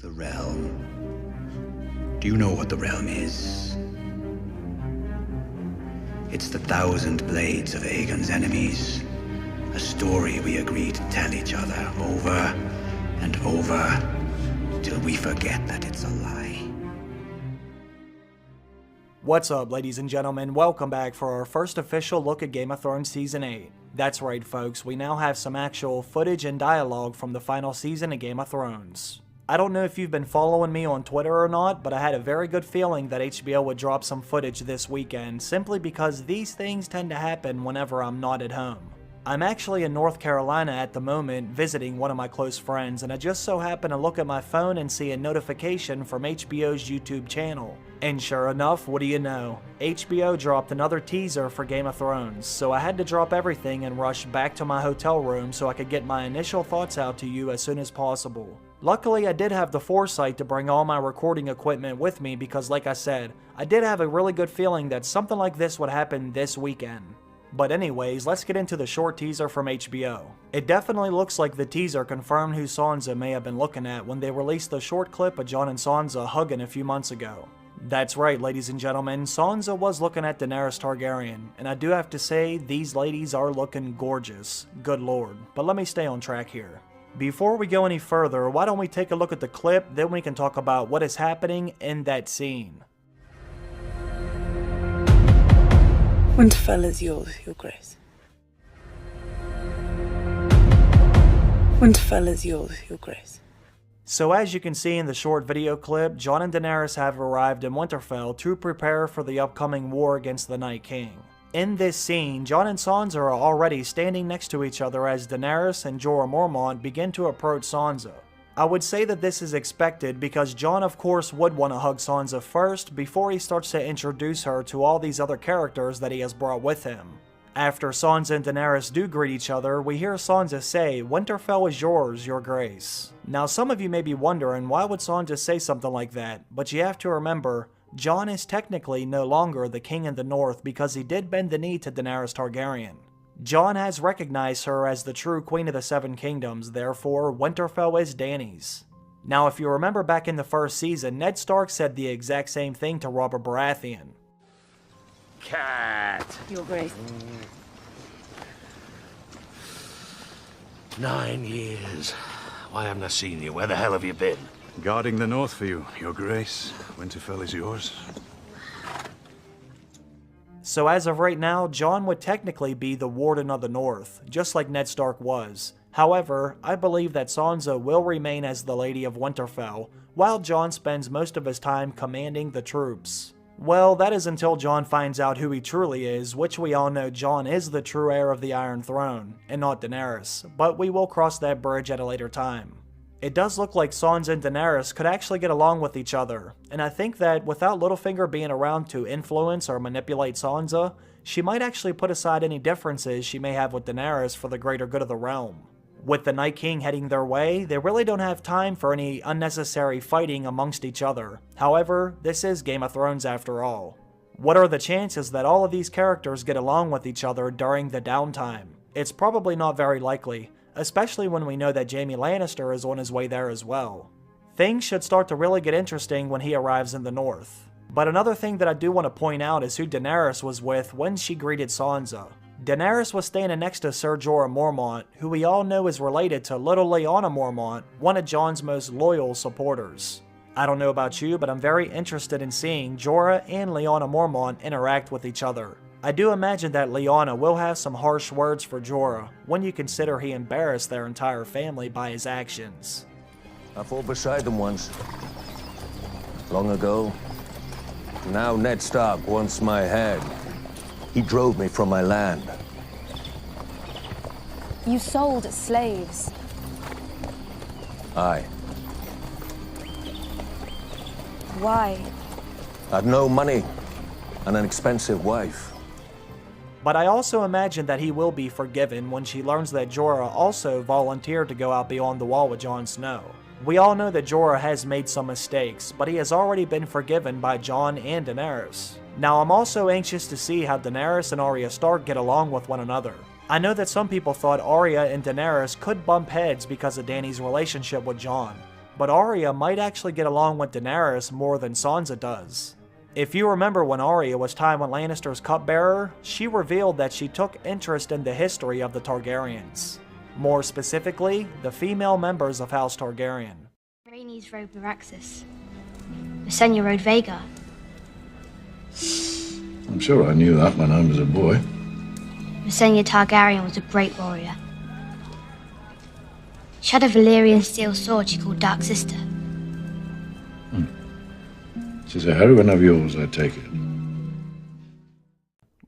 The realm. Do you know what the realm is? It's the 1,000 blades of Aegon's enemies. A story we agree to tell each other over and over till we forget that it's a lie. What's up, ladies and gentlemen? Welcome back for our first official look at Game of Thrones Season 8. That's right, folks, we now have some actual footage and dialogue from the final season of Game of Thrones. I don't know if you've been following me on Twitter or not, but I had a very good feeling that HBO would drop some footage this weekend, simply because these things tend to happen whenever I'm not at home. I'm actually in North Carolina at the moment visiting one of my close friends, and I just so happened to look at my phone and see a notification from HBO's YouTube channel. And sure enough, what do you know? HBO dropped another teaser for Game of Thrones, so I had to drop everything and rush back to my hotel room so I could get my initial thoughts out to you as soon as possible. Luckily, I did have the foresight to bring all my recording equipment with me because, like I said, I did have a really good feeling that something like this would happen this weekend. But anyways, let's get into the short teaser from HBO. It definitely looks like the teaser confirmed who Sansa may have been looking at when they released the short clip of Jon and Sansa hugging a few months ago. That's right, ladies and gentlemen, Sansa was looking at Daenerys Targaryen, and I do have to say, these ladies are looking gorgeous. Good lord. But let me stay on track here. Before we go any further, why don't we take a look at the clip, then we can talk about what is happening in that scene. Winterfell is yours, Your Grace. Winterfell is yours, Your Grace. So as you can see in the short video clip, Jon and Daenerys have arrived in Winterfell to prepare for the upcoming war against the Night King. In this scene, Jon and Sansa are already standing next to each other as Daenerys and Jorah Mormont begin to approach Sansa. I would say that this is expected because Jon of course would want to hug Sansa first before he starts to introduce her to all these other characters that he has brought with him. After Sansa and Daenerys do greet each other, we hear Sansa say, "Winterfell is yours, Your Grace." Now some of you may be wondering why would Sansa say something like that, but you have to remember, Jon is technically no longer the king in the north because he did bend the knee to Daenerys Targaryen. Jon has recognized her as the true Queen of the Seven Kingdoms, therefore Winterfell is Dany's. Now if you remember back in the first season, Ned Stark said the exact same thing to Robert Baratheon. Cat. Your Grace. 9 years. Why haven't I seen you? Where the hell have you been? Guarding the north for you, Your Grace. Winterfell is yours. So as of right now, Jon would technically be the Warden of the North, just like Ned Stark was. However, I believe that Sansa will remain as the Lady of Winterfell, while Jon spends most of his time commanding the troops. Well, that is until Jon finds out who he truly is, which we all know Jon is the true heir of the Iron Throne, and not Daenerys, but we will cross that bridge at a later time. It does look like Sansa and Daenerys could actually get along with each other, and I think that without Littlefinger being around to influence or manipulate Sansa, she might actually put aside any differences she may have with Daenerys for the greater good of the realm. With the Night King heading their way, they really don't have time for any unnecessary fighting amongst each other. However, this is Game of Thrones after all. What are the chances that all of these characters get along with each other during the downtime? It's probably not very likely, especially when we know that Jaime Lannister is on his way there as well. Things should start to really get interesting when he arrives in the north. But another thing that I do want to point out is who Daenerys was with when she greeted Sansa. Daenerys was standing next to Sir Jorah Mormont, who we all know is related to little Lyanna Mormont, one of Jon's most loyal supporters. I don't know about you, but I'm very interested in seeing Jorah and Lyanna Mormont interact with each other. I do imagine that Lyanna will have some harsh words for Jorah, when you consider he embarrassed their entire family by his actions. I fought beside them once. Long ago. Now Ned Stark wants my head. He drove me from my land. You sold slaves. Aye. Why? I've no money and an expensive wife. But I also imagine that he will be forgiven when she learns that Jorah also volunteered to go out beyond the wall with Jon Snow. We all know that Jorah has made some mistakes, but he has already been forgiven by Jon and Daenerys. Now I'm also anxious to see how Daenerys and Arya Stark get along with one another. I know that some people thought Arya and Daenerys could bump heads because of Dany's relationship with Jon, but Arya might actually get along with Daenerys more than Sansa does. If you remember when Arya was Tywin Lannister's cupbearer, she revealed that she took interest in the history of the Targaryens. More specifically, the female members of House Targaryen. Rhaenys rode Meraxus. Visenya rode Vhagar. I'm sure I knew that when I was a boy. Visenya Targaryen was a great warrior. She had a Valyrian steel sword she called Dark Sister. She's a heroine of yours, I take it.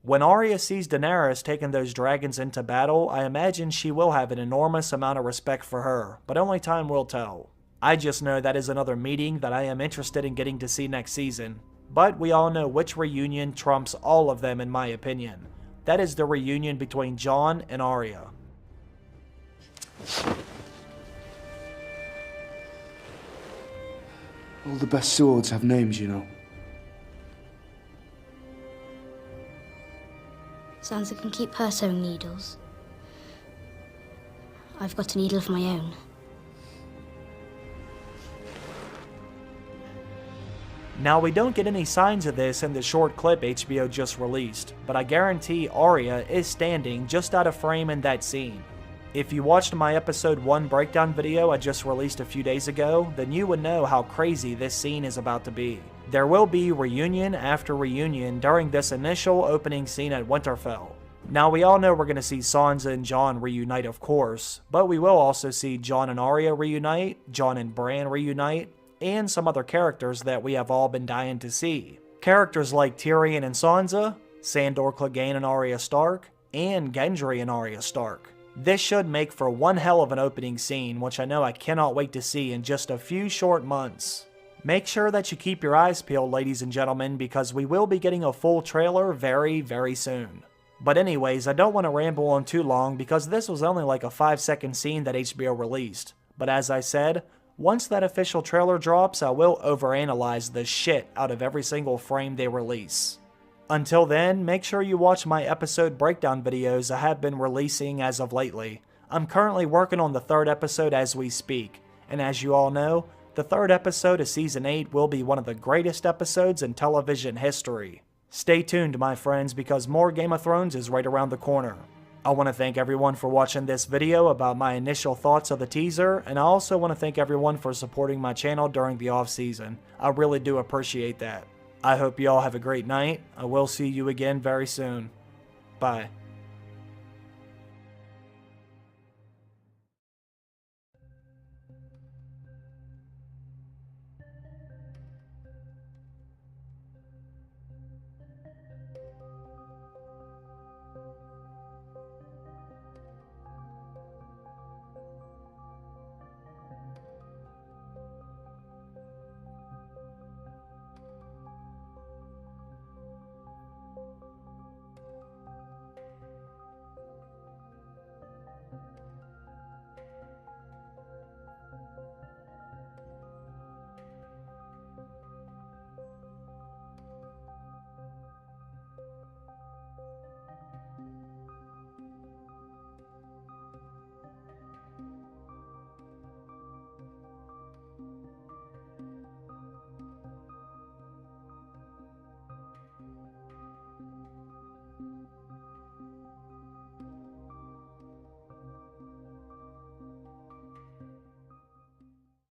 When Arya sees Daenerys taking those dragons into battle, I imagine she will have an enormous amount of respect for her, but only time will tell. I just know that is another meeting that I am interested in getting to see next season. But we all know which reunion trumps all of them in my opinion. That is the reunion between Jon and Arya. All the best swords have names, you know. Sansa can keep her sewing needles. I've got a needle of my own. Now, we don't get any signs of this in the short clip HBO just released, but I guarantee Arya is standing just out of frame in that scene. If you watched my episode 1 breakdown video I just released a few days ago, then you would know how crazy this scene is about to be. There will be reunion after reunion during this initial opening scene at Winterfell. Now, we all know we're going to see Sansa and Jon reunite, of course, but we will also see Jon and Arya reunite, Jon and Bran reunite, and some other characters that we have all been dying to see. Characters like Tyrion and Sansa, Sandor Clegane and Arya Stark, and Gendry and Arya Stark. This should make for one hell of an opening scene, which I know I cannot wait to see in just a few short months. Make sure that you keep your eyes peeled, ladies and gentlemen, because we will be getting a full trailer very, very soon. But anyways, I don't want to ramble on too long because this was only like a 5-second scene that HBO released. But as I said, once that official trailer drops, I will overanalyze the shit out of every single frame they release. Until then, make sure you watch my episode breakdown videos I have been releasing as of lately. I'm currently working on the 3rd episode as we speak, and as you all know, the 3rd episode of Season 8 will be one of the greatest episodes in television history. Stay tuned, my friends, because more Game of Thrones is right around the corner. I want to thank everyone for watching this video about my initial thoughts of the teaser, and I also want to thank everyone for supporting my channel during the off-season. I really do appreciate that. I hope you all have a great night. I will see you again very soon. Bye.